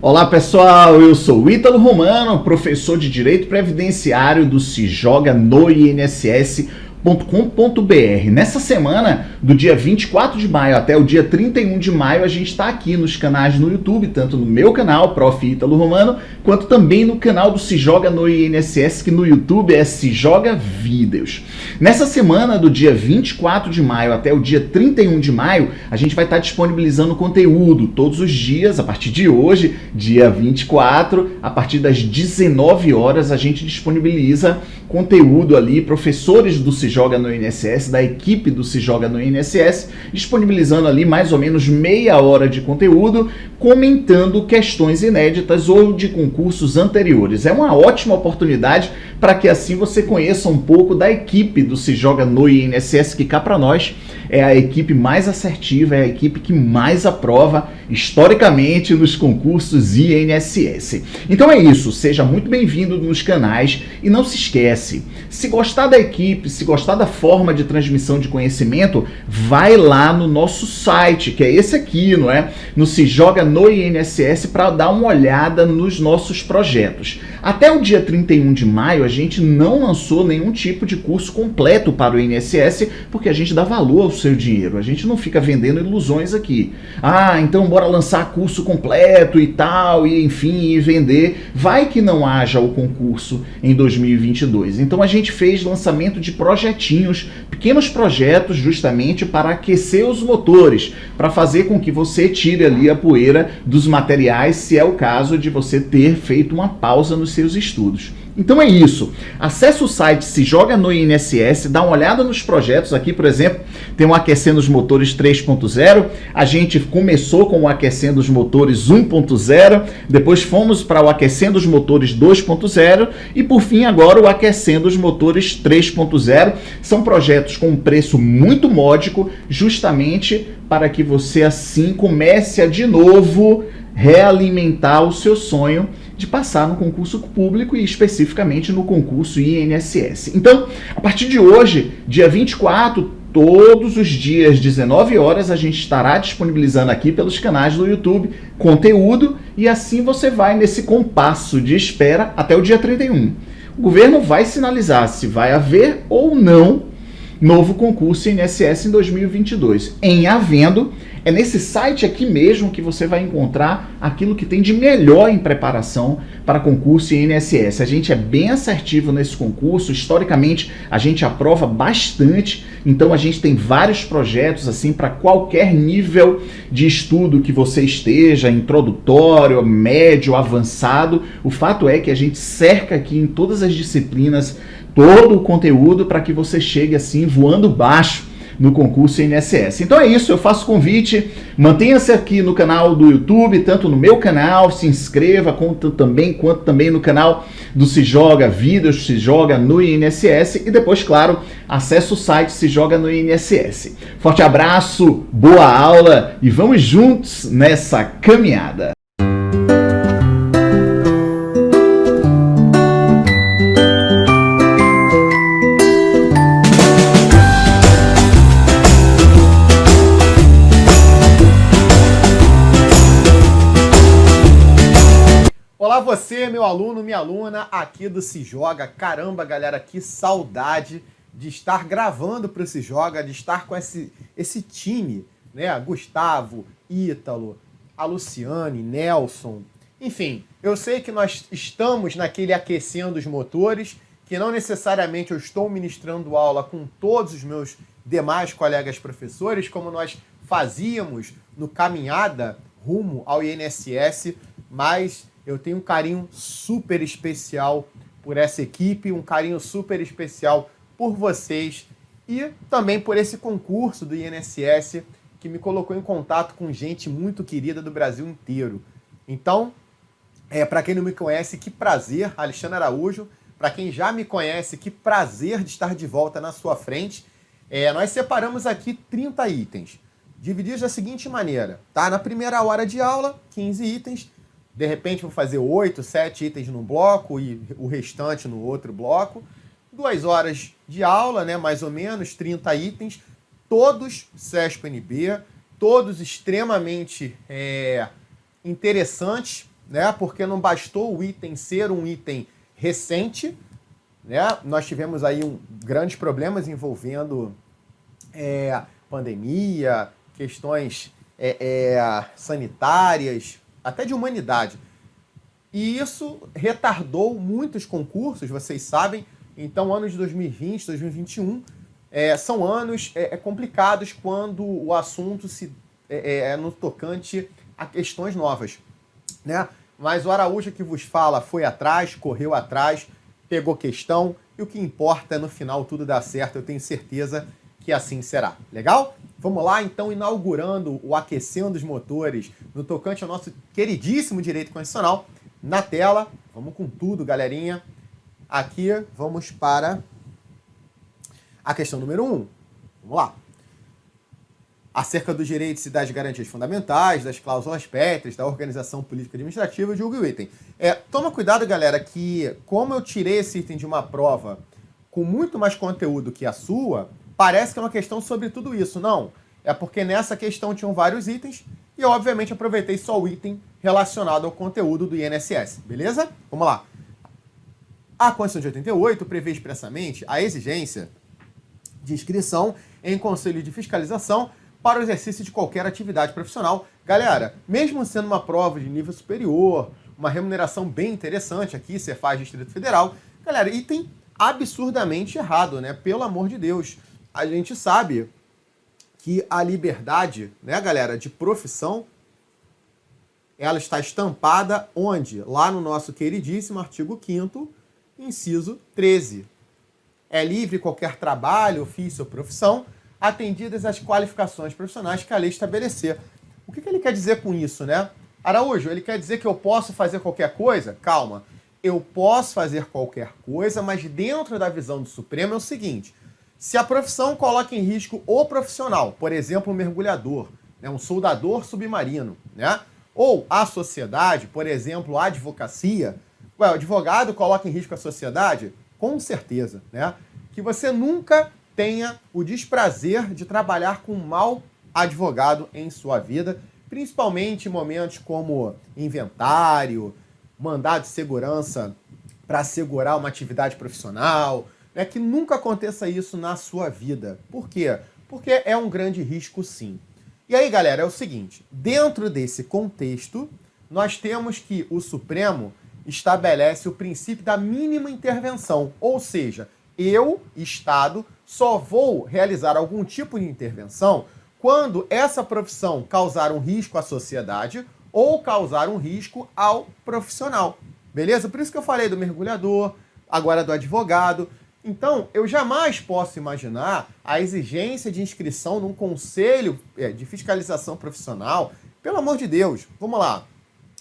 Olá pessoal, eu sou o Ítalo Romano, professor de Direito Previdenciário do Se Joga no INSS.com.br. Nessa semana, do dia 24 de maio até o dia 31 de maio, a gente está aqui nos canais no YouTube, tanto no meu canal, Prof. Ítalo Romano, quanto também no canal do Se Joga no INSS, que no YouTube é Se Joga Vídeos. Nessa semana, do dia 24 de maio até o dia 31 de maio, a gente vai estar disponibilizando conteúdo todos os dias, a partir de hoje, dia 24, a partir das 19 horas, a gente disponibiliza conteúdo ali, professores do Se Joga no INSS, da equipe do Se Joga no INSS, disponibilizando ali mais ou menos meia hora de conteúdo, comentando questões inéditas ou de concursos anteriores. É uma ótima oportunidade para que assim você conheça um pouco da equipe do Se Joga no INSS, que cá para nós é a equipe mais assertiva, é a equipe que mais aprova historicamente nos concursos INSS. Então é isso, seja muito bem-vindo nos canais e não se esquece, se gostar da equipe, se gostar da forma de transmissão de conhecimento, vai lá no nosso site, que é esse aqui, não é? No Se Joga no INSS, para dar uma olhada nos nossos projetos. Até o dia 31 de maio, a gente não lançou nenhum tipo de curso completo para o INSS, porque a gente dá valor ao seu dinheiro. A gente não fica vendendo ilusões aqui. Ah, então bora lançar curso completo e tal, e enfim, e vender. Vai que não haja o concurso em 2022. Então a gente fez lançamento de projetinhos, pequenos projetos justamente para aquecer os motores, para fazer com que você tire ali a poeira dos materiais, se é o caso de você ter feito uma pausa nos seus estudos. Então é isso, acesse o site Se Joga no INSS, dá uma olhada nos projetos. Aqui, por exemplo, tem o Aquecendo os Motores 3.0, a gente começou com o Aquecendo os Motores 1.0, depois fomos para o Aquecendo os Motores 2.0 e por fim agora o Aquecendo os Motores 3.0. São projetos com um preço muito módico, justamente para que você assim comece a de novo realimentar o seu sonho de passar no concurso público e especificamente no concurso INSS. Então, a partir de hoje, dia 24, todos os dias, 19 horas, a gente estará disponibilizando aqui pelos canais do YouTube conteúdo e assim você vai nesse compasso de espera até o dia 31. O governo vai sinalizar se vai haver ou não novo concurso INSS em 2022. Em havendo, é nesse site aqui mesmo que você vai encontrar aquilo que tem de melhor em preparação para concurso INSS. A gente é bem assertivo nesse concurso, historicamente a gente aprova bastante, então a gente tem vários projetos assim para qualquer nível de estudo que você esteja, introdutório, médio, avançado. O fato é que a gente cerca aqui em todas as disciplinas todo o conteúdo para que você chegue assim voando baixo no concurso INSS. Então é isso, eu faço convite, mantenha-se aqui no canal do YouTube, tanto no meu canal, se inscreva, quanto também no canal do Se Joga Vídeos, Se Joga no INSS e depois, claro, acesse o site Se Joga no INSS. Forte abraço, boa aula e vamos juntos nessa caminhada. Olá você, meu aluno, minha aluna, aqui do Se Joga. Caramba, galera, que saudade de estar gravando para o Se Joga, de estar com esse time, né? Gustavo, Ítalo, a Luciane, Nelson, enfim. Eu sei que nós estamos naquele aquecendo os motores, que não necessariamente eu estou ministrando aula com todos os meus demais colegas professores, como nós fazíamos no Caminhada rumo ao INSS, mas eu tenho um carinho super especial por essa equipe, um carinho super especial por vocês e também por esse concurso do INSS que me colocou em contato com gente muito querida do Brasil inteiro. Então, para quem não me conhece, que prazer, Alexandre Araújo. Para quem já me conhece, que prazer de estar de volta na sua frente. Nós separamos aqui 30 itens, divididos da seguinte maneira, tá? Na primeira hora de aula, 15 itens. De repente vou fazer 8, 7 itens no bloco e o restante no outro bloco. 2 horas de aula, né, mais ou menos, 30 itens, todos CESP-NB, todos extremamente interessantes né? Porque não bastou o item ser um item recente, né? Nós tivemos aí grandes problemas envolvendo pandemia, questões sanitárias, até de humanidade. E isso retardou muitos concursos, vocês sabem. Então, anos de 2020, 2021 são anos complicados quando o assunto é no tocante a questões novas, né? Mas o Araújo que vos fala foi atrás, correu atrás, pegou questão, e o que importa é no final tudo dar certo, eu tenho certeza que assim será. Legal? Vamos lá, então, inaugurando o Aquecendo os Motores no tocante ao nosso queridíssimo direito constitucional. Na tela, vamos com tudo, galerinha. Aqui, vamos para a questão número 1. Vamos lá. Acerca dos direitos e das garantias fundamentais, das cláusulas pétreas, da organização política administrativa, julgue o item. Toma cuidado, galera, que como eu tirei esse item de uma prova com muito mais conteúdo que a sua, parece que é uma questão sobre tudo isso. Não, é porque nessa questão tinham vários itens e eu, obviamente, aproveitei só o item relacionado ao conteúdo do INSS, beleza? Vamos lá. A Constituição de 88 prevê expressamente a exigência de inscrição em conselho de fiscalização para o exercício de qualquer atividade profissional. Galera, mesmo sendo uma prova de nível superior, uma remuneração bem interessante aqui, Cefaz Distrito Federal, galera, item absurdamente errado, né? Pelo amor de Deus. A gente sabe que a liberdade, né, galera, de profissão, ela está estampada onde? Lá no nosso queridíssimo artigo 5º, inciso 13. É livre qualquer trabalho, ofício ou profissão, atendidas as qualificações profissionais que a lei estabelecer. O que ele quer dizer com isso, né? Araújo, ele quer dizer que eu posso fazer qualquer coisa? Calma. Eu posso fazer qualquer coisa, mas dentro da visão do Supremo é o seguinte: se a profissão coloca em risco o profissional, por exemplo, um mergulhador, né, um soldador submarino, né? Ou a sociedade, por exemplo, a advocacia, o advogado coloca em risco a sociedade? Com certeza, né? Que você nunca tenha o desprazer de trabalhar com um mau advogado em sua vida, principalmente em momentos como inventário, mandado de segurança para assegurar uma atividade profissional, né? Que nunca aconteça isso na sua vida. Por quê? Porque é um grande risco, sim. E aí, galera, é o seguinte, dentro desse contexto, nós temos que o Supremo estabelece o princípio da mínima intervenção, ou seja, eu, Estado, só vou realizar algum tipo de intervenção quando essa profissão causar um risco à sociedade ou causar um risco ao profissional. Beleza? Por isso que eu falei do mergulhador, agora do advogado. Então, eu jamais posso imaginar a exigência de inscrição num conselho de fiscalização profissional. Pelo amor de Deus, vamos lá.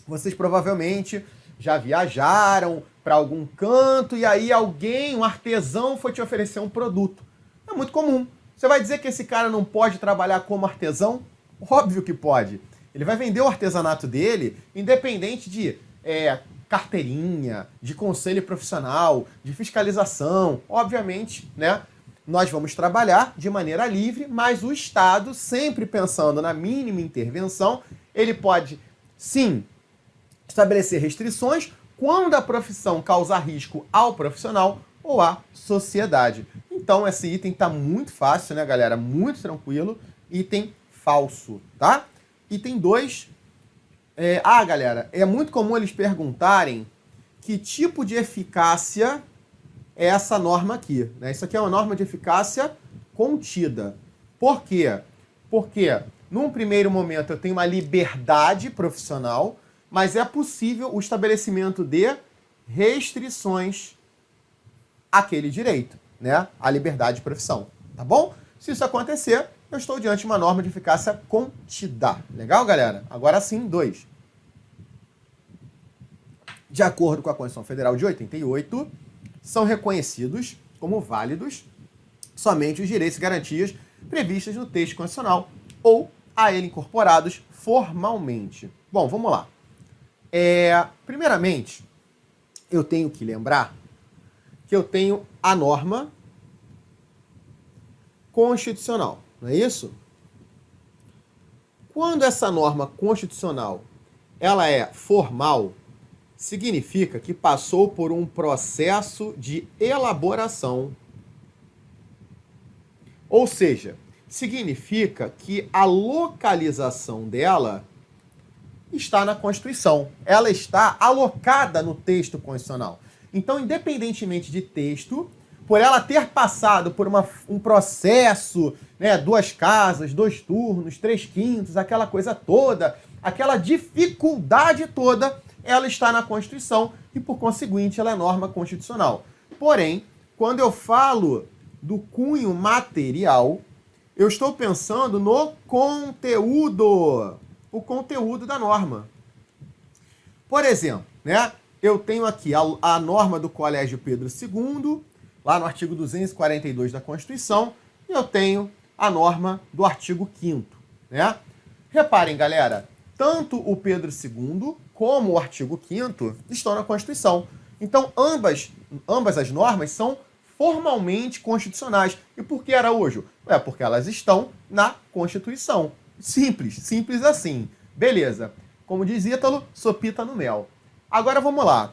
Vocês provavelmente já viajaram para algum canto e aí alguém, um artesão, foi te oferecer um produto. É muito comum. Você vai dizer que esse cara não pode trabalhar como artesão? Óbvio que pode. Ele vai vender o artesanato dele, independente de carteirinha, de conselho profissional, de fiscalização. Obviamente, né? Nós vamos trabalhar de maneira livre, mas o Estado, sempre pensando na mínima intervenção, ele pode, sim, estabelecer restrições quando a profissão causar risco ao profissional ou à sociedade. Então, esse item está muito fácil, né, galera? Muito tranquilo. Item falso, tá? Item 2. Galera, é muito comum eles perguntarem que tipo de eficácia é essa norma aqui, né? Isso aqui é uma norma de eficácia contida. Por quê? Porque, num primeiro momento, eu tenho uma liberdade profissional, mas é possível o estabelecimento de restrições àquele direito, né? A liberdade de profissão, tá bom? Se isso acontecer, eu estou diante de uma norma de eficácia contida. Legal, galera? Agora sim, 2. De acordo com a Constituição Federal de 88, são reconhecidos como válidos somente os direitos e garantias previstas no texto constitucional ou a ele incorporados formalmente. Bom, vamos lá. Primeiramente, eu tenho que lembrar que eu tenho a norma constitucional, não é isso? Quando essa norma constitucional ela é formal, significa que passou por um processo de elaboração. Ou seja, significa que a localização dela está na Constituição. Ela está alocada no texto constitucional. Então, independentemente de texto, por ela ter passado por um processo, né, 2 casas, 2 turnos, 3/5, aquela coisa toda, aquela dificuldade toda, ela está na Constituição e, por conseguinte, ela é norma constitucional. Porém, quando eu falo do cunho material, eu estou pensando no conteúdo, o conteúdo da norma. Por exemplo, né, eu tenho aqui a norma do Colégio Pedro II, lá no artigo 242 da Constituição, e eu tenho a norma do artigo 5º, né? Reparem, galera, tanto o Pedro II como o artigo 5º estão na Constituição. Então, ambas as normas são formalmente constitucionais. E por que, Araújo? Porque elas estão na Constituição. Simples assim. Beleza. Como diz Ítalo, sopita no mel. Agora vamos lá.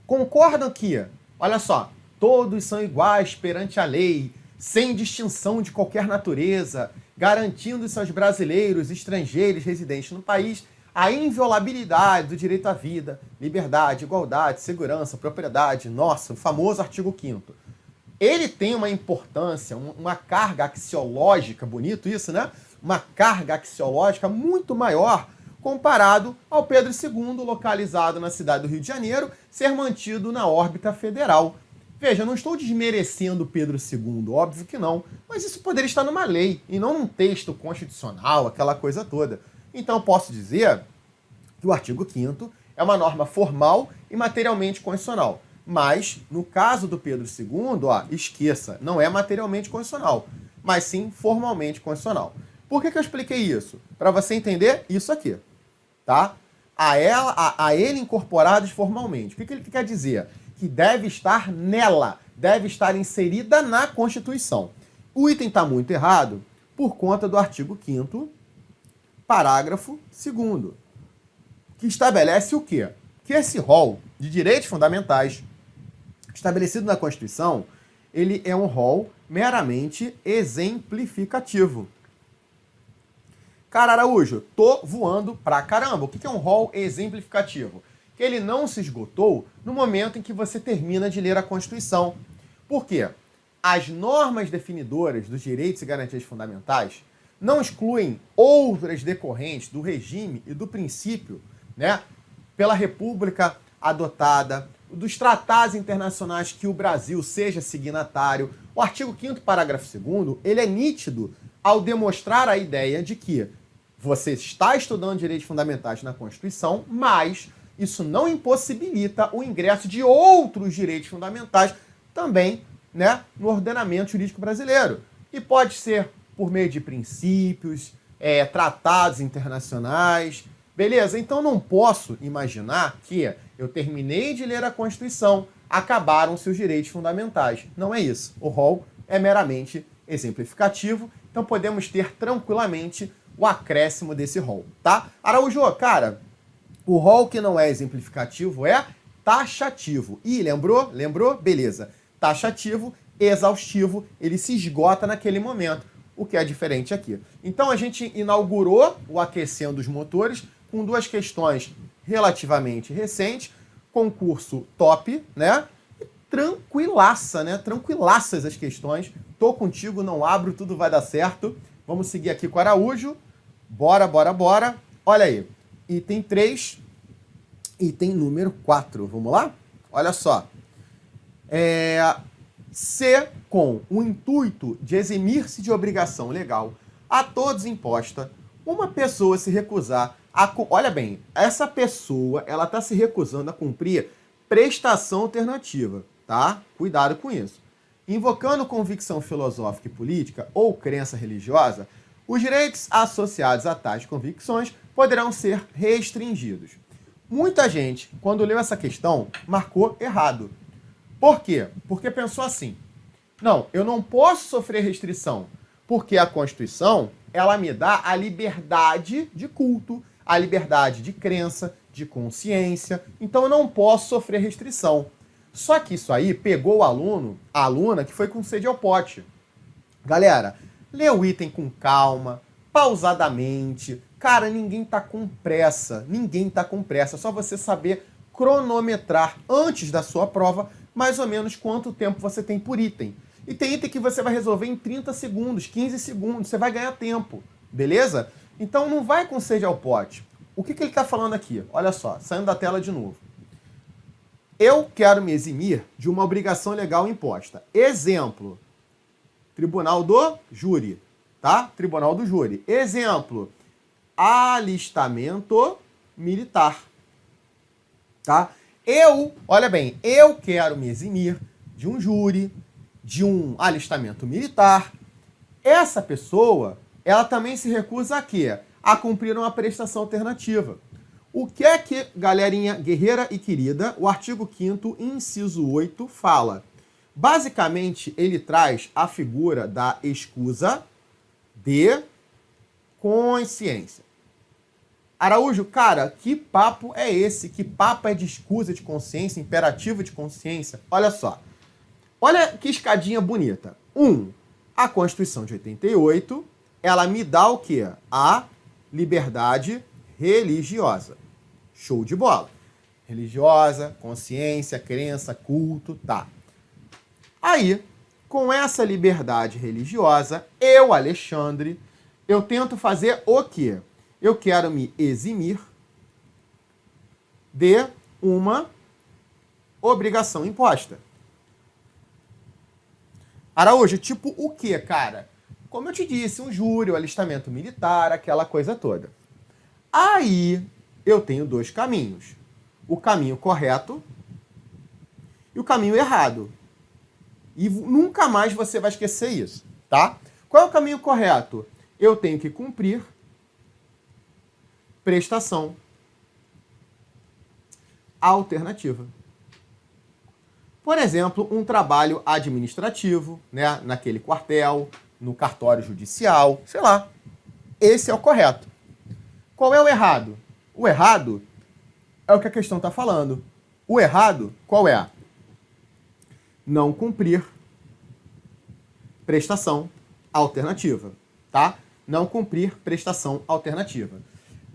Concordam que, olha só, todos são iguais perante a lei, sem distinção de qualquer natureza, garantindo-se aos brasileiros e estrangeiros residentes no país a inviolabilidade do direito à vida, liberdade, igualdade, segurança, propriedade. Nossa, o famoso artigo 5º. Ele tem uma importância, uma carga axiológica, bonito isso, né? Uma carga axiológica muito maior comparado ao Pedro II, localizado na cidade do Rio de Janeiro, ser mantido na órbita federal. Veja, eu não estou desmerecendo Pedro II, óbvio que não, mas isso poderia estar numa lei e não num texto constitucional, aquela coisa toda. Então eu posso dizer que o artigo 5º é uma norma formal e materialmente constitucional. Mas, no caso do Pedro II, esqueça, não é materialmente constitucional, mas sim formalmente constitucional. Por que eu expliquei isso? Para você entender isso aqui, tá? A ele incorporados formalmente. O que ele quer dizer? Que deve estar nela, deve estar inserida na Constituição. O item está muito errado por conta do artigo 5º, parágrafo 2º, que estabelece o quê? Que esse rol de direitos fundamentais estabelecido na Constituição, ele é um rol meramente exemplificativo. Cara, Araújo, tô voando pra caramba. O que é um rol exemplificativo? Que ele não se esgotou no momento em que você termina de ler a Constituição. Por quê? As normas definidoras dos direitos e garantias fundamentais não excluem outras decorrentes do regime e do princípio, né, pela República adotada, dos tratados internacionais que o Brasil seja signatário. O artigo 5º, parágrafo 2º, ele é nítido ao demonstrar a ideia de que você está estudando direitos fundamentais na Constituição, mas isso não impossibilita o ingresso de outros direitos fundamentais também, né, no ordenamento jurídico brasileiro. E pode ser por meio de princípios, tratados internacionais, beleza? Então não posso imaginar que eu terminei de ler a Constituição, acabaram-se os direitos fundamentais. Não é isso. O rol é meramente exemplificativo, então podemos ter tranquilamente o acréscimo desse rol, tá? Araújo, cara, o rol que não é exemplificativo é taxativo. Ih, lembrou? Lembrou? Beleza. Taxativo, exaustivo, ele se esgota naquele momento, o que é diferente aqui. Então a gente inaugurou o Aquecendo os Motores com 2 questões relativamente recentes, concurso top, né? E tranquilaça, né? Tranquilaças as questões. Tô contigo, não abro, tudo vai dar certo. Vamos seguir aqui com o Araújo. Bora. Olha aí. Item 3, item número 4. Vamos lá? Olha só. Se com o intuito de eximir-se de obrigação legal a todos imposta, uma pessoa se recusar a... Olha bem, essa pessoa, ela está se recusando a cumprir prestação alternativa, tá? Cuidado com isso. Invocando convicção filosófica e política ou crença religiosa, os direitos associados a tais convicções poderão ser restringidos. Muita gente, quando leu essa questão, marcou errado. Por quê? Porque pensou assim: não, eu não posso sofrer restrição, porque a Constituição, ela me dá a liberdade de culto, a liberdade de crença, de consciência. Então eu não posso sofrer restrição. Só que isso aí pegou o aluno, a aluna que foi com sede ao pote. Galera, lê o item com calma, pausadamente. Cara, ninguém tá com pressa. Ninguém tá com pressa. É só você saber cronometrar antes da sua prova mais ou menos quanto tempo você tem por item. E tem item que você vai resolver em 30 segundos, 15 segundos. Você vai ganhar tempo, beleza? Então não vai com sede ao pote. O que ele está falando aqui? Olha só, saindo da tela de novo. Eu quero me eximir de uma obrigação legal imposta. Exemplo, Tribunal do Júri, tá? Tribunal do Júri. Exemplo, alistamento militar, tá? Olha bem, eu quero me eximir de um júri, de um alistamento militar. Essa pessoa, ela também se recusa a quê? A cumprir uma prestação alternativa. O que é que, galerinha guerreira e querida, o artigo 5º, inciso 8, fala? Basicamente, ele traz a figura da escusa de consciência. Araújo, cara, que papo é esse? Que papo é de escusa de consciência, imperativo de consciência? Olha só. Olha que escadinha bonita. A Constituição de 88, ela me dá o quê? A liberdade religiosa. Show de bola. Religiosa, consciência, crença, culto, tá. Aí, com essa liberdade religiosa, eu, Alexandre, eu tento fazer o quê? Eu quero me eximir de uma obrigação imposta. Araújo, tipo o quê, cara? Como eu te disse, um júri, o alistamento militar, aquela coisa toda. Aí, eu tenho dois caminhos. O caminho correto e o caminho errado. E nunca mais você vai esquecer isso, tá? Qual é o caminho correto? Eu tenho que cumprir prestação alternativa. Por exemplo, um trabalho administrativo, né, naquele quartel, no cartório judicial, sei lá. Esse é o correto. Qual é o errado? O errado é o que a questão está falando. O errado, qual é? Não cumprir prestação alternativa, tá? Não cumprir prestação alternativa.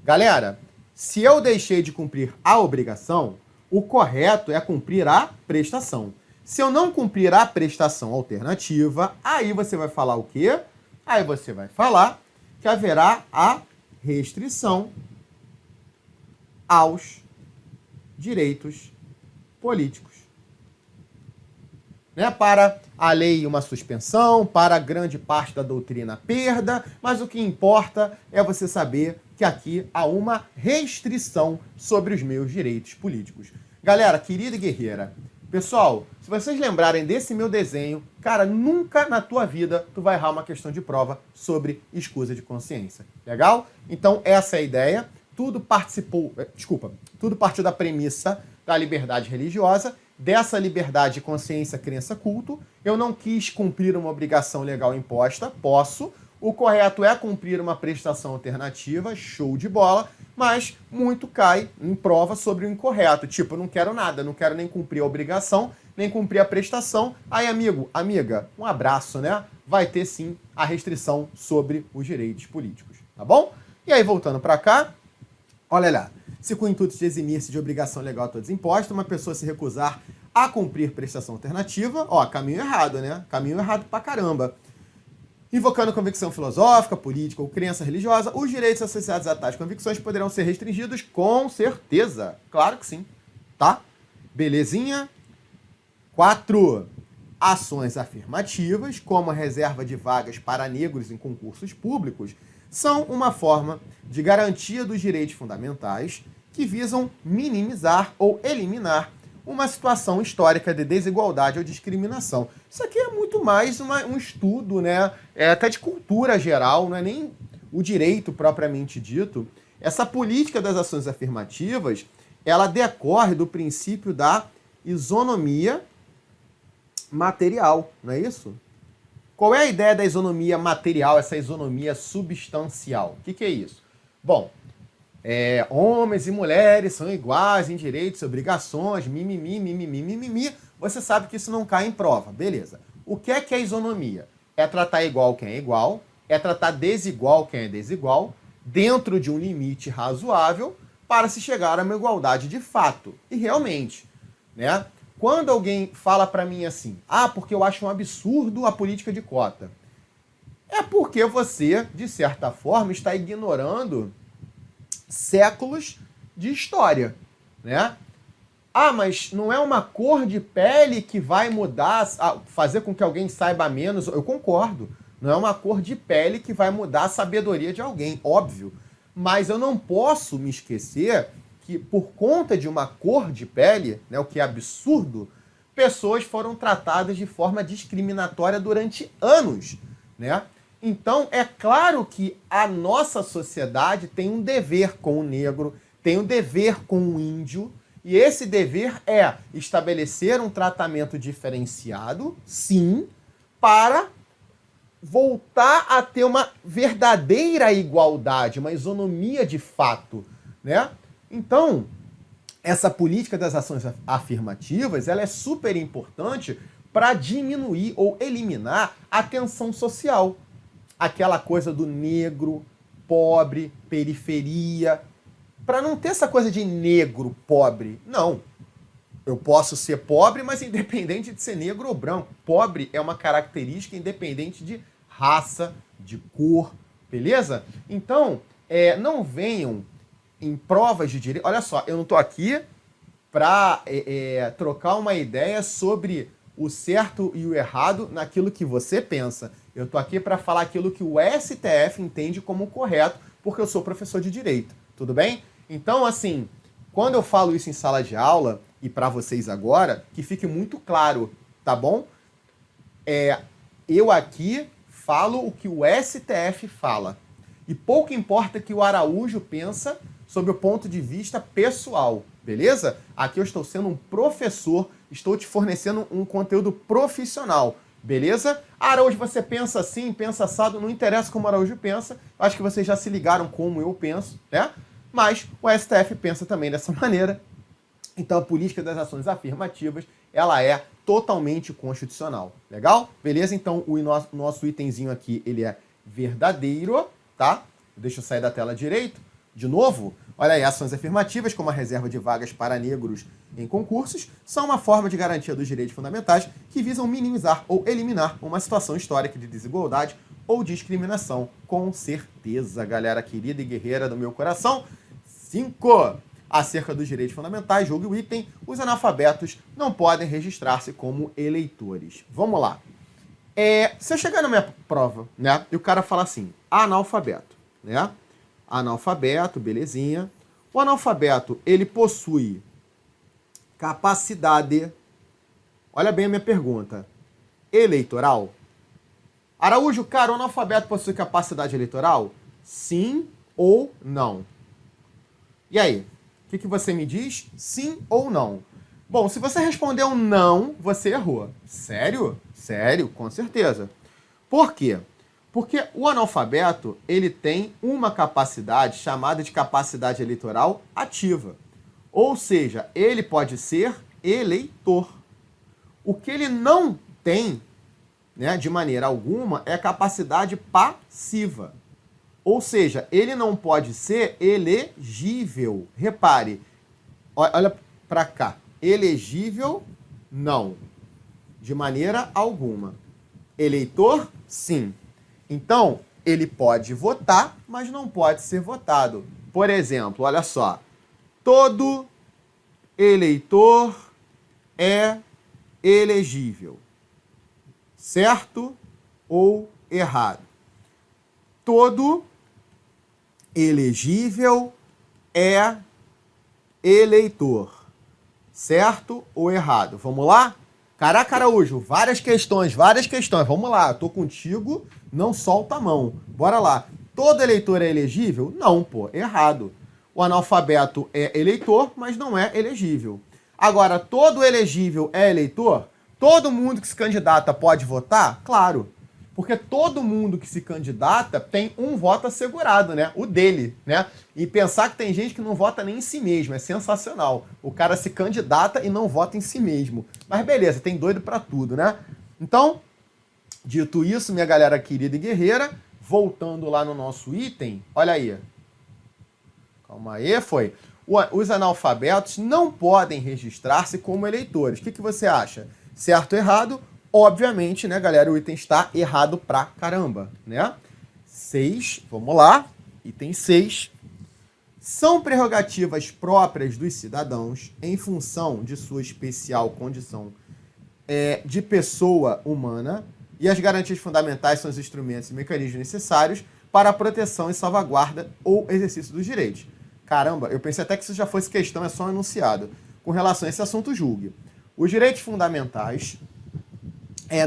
Galera, se eu deixei de cumprir a obrigação, o correto é cumprir a prestação. Se eu não cumprir a prestação alternativa, aí você vai falar o quê? Aí você vai falar que haverá a restrição aos direitos políticos. Né? Para a lei, uma suspensão, para grande parte da doutrina, perda, mas o que importa é você saber que aqui há uma restrição sobre os meus direitos políticos. Galera, querida e guerreira, pessoal, se vocês lembrarem desse meu desenho, cara, nunca na tua vida tu vai errar uma questão de prova sobre escusa de consciência. Legal? Então, essa é a ideia. Tudo partiu da premissa da liberdade religiosa, dessa liberdade de consciência, crença, culto. Eu não quis cumprir uma obrigação legal imposta, posso. O correto é cumprir uma prestação alternativa, show de bola, mas muito cai em prova sobre o incorreto. Tipo, eu não quero nada, não quero nem cumprir a obrigação, nem cumprir a prestação. Aí, amigo, amiga, um abraço, né? Vai ter sim a restrição sobre os direitos políticos, tá bom? E aí, voltando para cá, olha lá. Se com o intuito de eximir-se de obrigação legal a todos imposta, uma pessoa se recusar a cumprir prestação alternativa, ó, caminho errado, né? Caminho errado pra caramba. Invocando convicção filosófica, política ou crença religiosa, os direitos associados a tais convicções poderão ser restringidos com certeza. Claro que sim, tá? Belezinha? 4. Ações afirmativas, como a reserva de vagas para negros em concursos públicos, são uma forma de garantia dos direitos fundamentais que visam minimizar ou eliminar uma situação histórica de desigualdade ou discriminação. Isso aqui é muito mais um estudo, né? É até de cultura geral, não é nem o direito propriamente dito. Essa política das ações afirmativas, ela decorre do princípio da isonomia material, não é isso? Qual é a ideia da isonomia material, essa isonomia substancial? O que é isso? Bom, homens e mulheres são iguais em direitos e obrigações, mimimi, mimimi, mimimi, você sabe que isso não cai em prova, beleza. O que é isonomia? É tratar igual quem é igual, é tratar desigual quem é desigual, dentro de um limite razoável, para se chegar a uma igualdade de fato. E realmente, né? Quando alguém fala para mim assim, porque eu acho um absurdo a política de cota, é porque você, de certa forma, está ignorando séculos de história, né? Mas não é uma cor de pele que vai mudar, fazer com que alguém saiba menos. Eu concordo. Não é uma cor de pele que vai mudar a sabedoria de alguém, óbvio. Mas eu não posso me esquecer que, por conta de uma cor de pele, né, o que é absurdo, pessoas foram tratadas de forma discriminatória durante anos, né? Então, é claro que a nossa sociedade tem um dever com o negro, tem um dever com o índio, e esse dever é estabelecer um tratamento diferenciado, sim, para voltar a ter uma verdadeira igualdade, uma isonomia de fato, né? Então, essa política das ações afirmativas, ela é super importante para diminuir ou eliminar a tensão social. Aquela coisa do negro, pobre, periferia, para não ter essa coisa de negro, pobre. Não. Eu posso ser pobre, mas independente de ser negro ou branco. Pobre é uma característica independente de raça, de cor, beleza? Então, não venham em provas de direito. Olha só, eu não estou aqui para trocar uma ideia sobre o certo e o errado naquilo que você pensa. Eu estou aqui para falar aquilo que o STF entende como correto, porque eu sou professor de direito, tudo bem? Então, assim, quando eu falo isso em sala de aula, e para vocês agora, que fique muito claro, tá bom? Eu aqui falo o que o STF fala. E pouco importa que o Araújo pensa sob o ponto de vista pessoal, beleza? Aqui eu estou sendo um professor, estou te fornecendo um conteúdo profissional, beleza? Araújo, você pensa assim, pensa assado, não interessa como o Araújo pensa, acho que vocês já se ligaram como eu penso, né? Mas o STF pensa também dessa maneira. Então a política das ações afirmativas, ela é totalmente constitucional. Legal? Beleza? Então o nosso itemzinho aqui, ele é verdadeiro, tá? Deixa eu sair da tela direito. De novo, olha aí, ações afirmativas, como a reserva de vagas para negros em concursos, são uma forma de garantia dos direitos fundamentais que visam minimizar ou eliminar uma situação histórica de desigualdade ou discriminação. Com certeza, galera querida e guerreira do meu coração. 5. Acerca dos direitos fundamentais, julgue o item, os analfabetos não podem registrar-se como eleitores. Vamos lá. Se eu chegar na minha prova, né, e o cara fala assim, analfabeto, né? Analfabeto, belezinha. O analfabeto, ele possui capacidade, olha bem a minha pergunta, eleitoral? Araújo, cara, o analfabeto possui capacidade eleitoral? Sim ou não? E aí? O que você me diz? Sim ou não? Bom, se você respondeu não, você errou. Sério? Sério, com certeza. Por quê? Porque o analfabeto, ele tem uma capacidade chamada de capacidade eleitoral ativa. Ou seja, ele pode ser eleitor. O que ele não tem, né, de maneira alguma, é a capacidade passiva. Ou seja, ele não pode ser elegível. Repare, olha para cá. Elegível, não. De maneira alguma. Eleitor, sim. Então, ele pode votar, mas não pode ser votado. Por exemplo, olha só. Todo eleitor é elegível. Certo ou errado? Todo elegível é eleitor. Certo ou errado? Vamos lá? Caraca, Araújo, várias questões. Vamos lá, eu tô contigo, não solta a mão. Bora lá. Todo eleitor é elegível? Não, pô, errado. O analfabeto é eleitor, mas não é elegível. Agora, todo elegível é eleitor? Todo mundo que se candidata pode votar? Claro. Porque todo mundo que se candidata tem um voto assegurado, né? O dele, né? E pensar que tem gente que não vota nem em si mesmo, é sensacional. O cara se candidata e não vota em si mesmo. Mas beleza, tem doido pra tudo, né? Então, dito isso, minha galera querida e guerreira, voltando lá no nosso item, olha aí. Calma aí, foi. Os analfabetos não podem registrar-se como eleitores. O que você acha? Certo ou errado? Obviamente, né, galera, o item está errado pra caramba, né? 6, vamos lá. Item 6. São prerrogativas próprias dos cidadãos em função de sua especial condição de pessoa humana e as garantias fundamentais são os instrumentos e mecanismos necessários para a proteção e salvaguarda ou exercício dos direitos. Caramba, eu pensei até que isso já fosse questão, é só um enunciado. Com relação a esse assunto, julgue. Os direitos fundamentais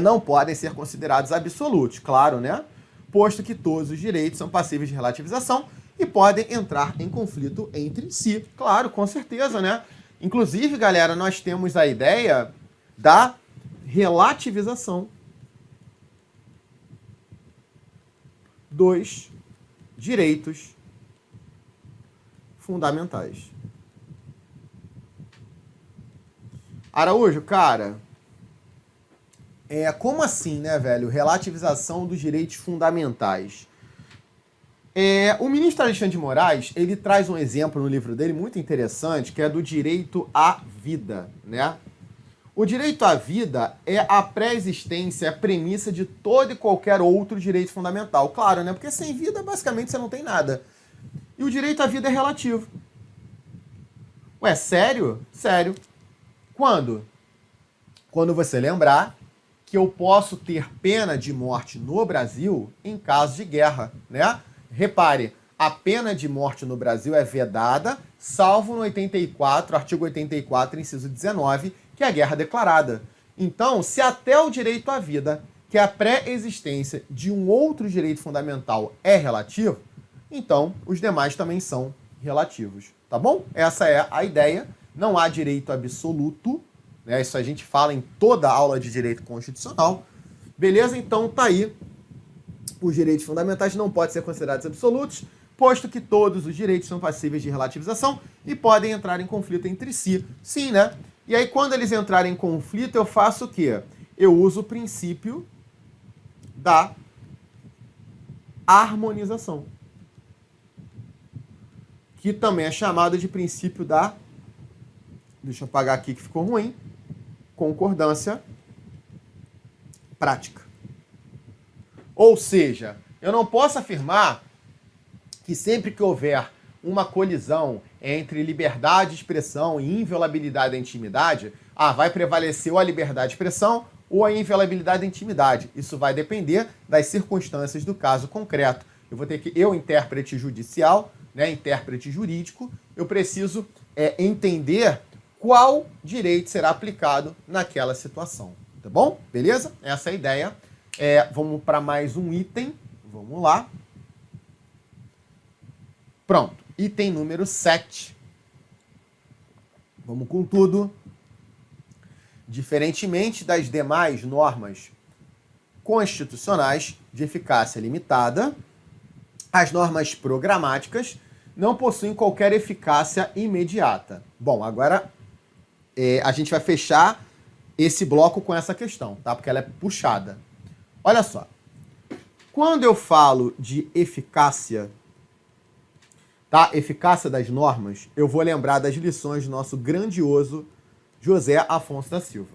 não podem ser considerados absolutos, claro, né? Posto que todos os direitos são passíveis de relativização e podem entrar em conflito entre si. Claro, com certeza, né? Inclusive, galera, nós temos a ideia da relativização dos direitos fundamentais. Araújo, cara, como assim, né, velho? Relativização dos direitos fundamentais. O ministro Alexandre de Moraes, ele traz um exemplo no livro dele muito interessante, que é do direito à vida, né? O direito à vida é a pré-existência, a premissa de todo e qualquer outro direito fundamental. Claro, né? Porque sem vida, basicamente, você não tem nada. E o direito à vida é relativo. Ué, sério? Sério. Quando? Quando você lembrar que eu posso ter pena de morte no Brasil em caso de guerra, né? Repare, a pena de morte no Brasil é vedada, salvo no 84, artigo 84, inciso 19, que é a guerra declarada. Então, se até o direito à vida, que é a pré-existência de um outro direito fundamental, é relativo, então os demais também são relativos, tá bom? Essa é a ideia. Não há direito absoluto, né? Isso a gente fala em toda a aula de direito constitucional. Beleza? Então tá aí. Os direitos fundamentais não podem ser considerados absolutos, posto que todos os direitos são passíveis de relativização e podem entrar em conflito entre si. Sim, né? E aí, quando eles entrarem em conflito, eu faço o quê? Eu uso o princípio da harmonização, que também é chamado de princípio da... Deixa eu apagar aqui que ficou ruim. Concordância prática. Ou seja, eu não posso afirmar que sempre que houver uma colisão entre liberdade de expressão e inviolabilidade da intimidade, vai prevalecer ou a liberdade de expressão ou a inviolabilidade da intimidade. Isso vai depender das circunstâncias do caso concreto. Eu vou ter que, intérprete judicial, né, intérprete jurídico, eu preciso entender qual direito será aplicado naquela situação. Tá bom? Beleza? Essa é a ideia. Vamos para mais um item. Vamos lá. Pronto. Item número 7. Vamos com tudo. Diferentemente das demais normas constitucionais de eficácia limitada, as normas programáticas não possuem qualquer eficácia imediata. Bom, agora a gente vai fechar esse bloco com essa questão, tá? Porque ela é puxada. Olha só. Quando eu falo de eficácia, tá? Eficácia das normas, eu vou lembrar das lições do nosso grandioso José Afonso da Silva.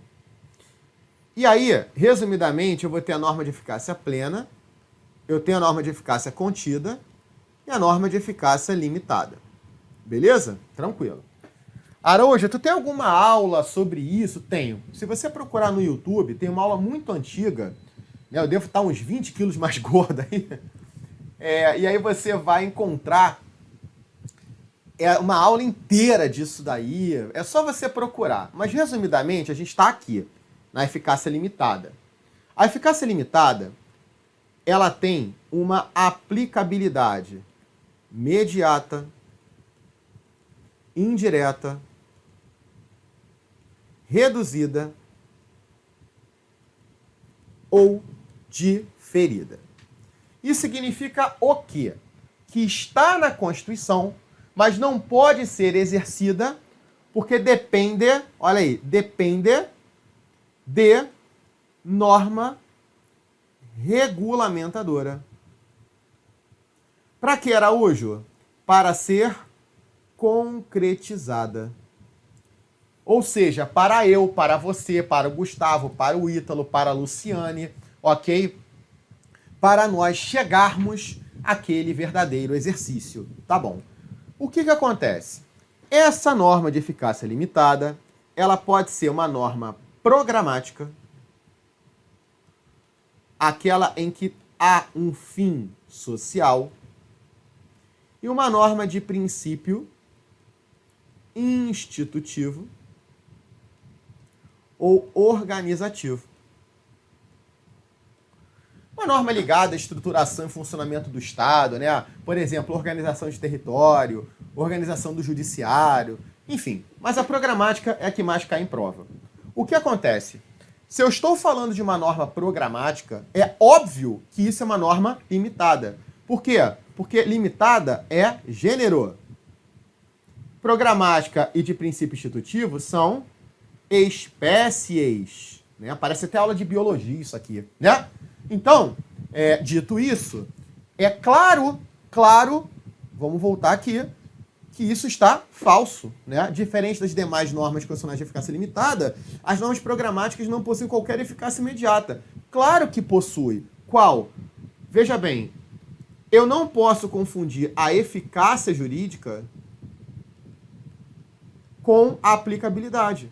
E aí, resumidamente, eu vou ter a norma de eficácia plena, eu tenho a norma de eficácia contida e a norma de eficácia limitada. Beleza? Tranquilo. Araújo, tu tem alguma aula sobre isso? Tenho. Se você procurar no YouTube, tem uma aula muito antiga, né? Eu devo estar uns 20 quilos mais gordo aí. E aí você vai encontrar uma aula inteira disso daí. É só você procurar. Mas, resumidamente, a gente está aqui, na eficácia limitada. A eficácia limitada, ela tem uma aplicabilidade imediata, indireta, reduzida ou diferida. Isso significa o quê? Que está na Constituição, mas não pode ser exercida porque depende, olha aí, depende de norma regulamentadora. Para que, Araújo? Para ser concretizada. Ou seja, para eu, para você, para o Gustavo, para o Ítalo, para a Luciane, ok? Para nós chegarmos àquele verdadeiro exercício. Tá bom. O que acontece? Essa norma de eficácia limitada, ela pode ser uma norma programática, aquela em que há um fim social, e uma norma de princípio institutivo ou organizativo. Uma norma ligada à estruturação e funcionamento do Estado, né? Por exemplo, organização de território, organização do judiciário, enfim. Mas a programática é a que mais cai em prova. O que acontece? Se eu estou falando de uma norma programática, é óbvio que isso é uma norma limitada. Por quê? Porque limitada é gênero. Programática e de princípio institutivo são espécies. Né? Parece até aula de biologia isso aqui. Né? Então, dito isso, é claro, vamos voltar aqui, que isso está falso. Né? Diferente das demais normas constitucionais de eficácia limitada, as normas programáticas não possuem qualquer eficácia imediata. Claro que possui. Qual? Veja bem, eu não posso confundir a eficácia jurídica com a aplicabilidade.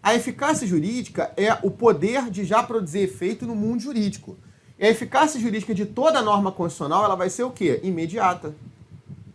A eficácia jurídica é o poder de já produzir efeito no mundo jurídico. E a eficácia jurídica de toda norma constitucional, ela vai ser o quê? Imediata.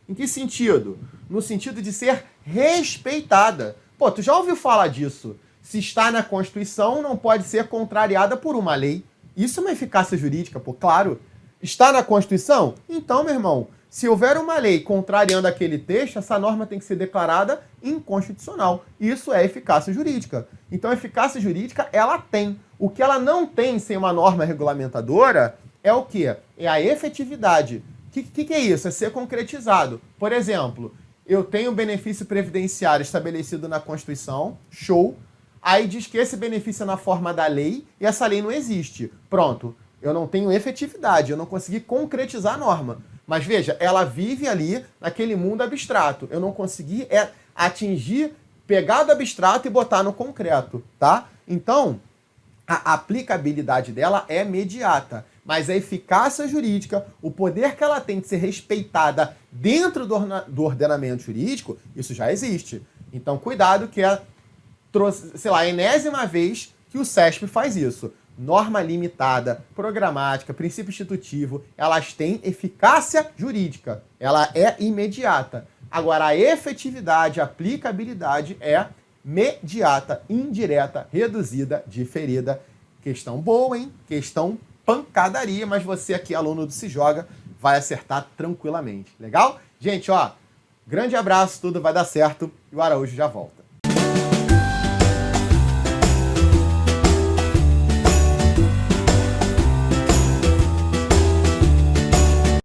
Em que sentido? No sentido de ser respeitada. Pô, tu já ouviu falar disso? Se está na Constituição, não pode ser contrariada por uma lei. Isso é uma eficácia jurídica, pô, claro. Está na Constituição? Então, meu irmão, se houver uma lei contrariando aquele texto, essa norma tem que ser declarada inconstitucional. Isso é eficácia jurídica. Então, a eficácia jurídica, ela tem. O que ela não tem sem uma norma regulamentadora é o quê? É a efetividade. O que é isso? É ser concretizado. Por exemplo, eu tenho benefício previdenciário estabelecido na Constituição, show. Aí diz que esse benefício é na forma da lei e essa lei não existe. Pronto, eu não tenho efetividade, eu não consegui concretizar a norma. Mas veja, ela vive ali naquele mundo abstrato. Eu não consegui atingir, pegar do abstrato e botar no concreto, tá? Então, a aplicabilidade dela é imediata. Mas a eficácia jurídica, o poder que ela tem de ser respeitada dentro do ordenamento jurídico, isso já existe. Então, cuidado que é, sei lá, a enésima vez que o CESP faz isso. Norma limitada, programática, princípio institutivo, elas têm eficácia jurídica. Ela é imediata. Agora, a efetividade, a aplicabilidade é mediata, indireta, reduzida, diferida. Questão boa, hein? Questão pancadaria, mas você aqui, aluno do Se Joga, vai acertar tranquilamente. Legal? Gente, ó, grande abraço, tudo vai dar certo e o Araújo já volta.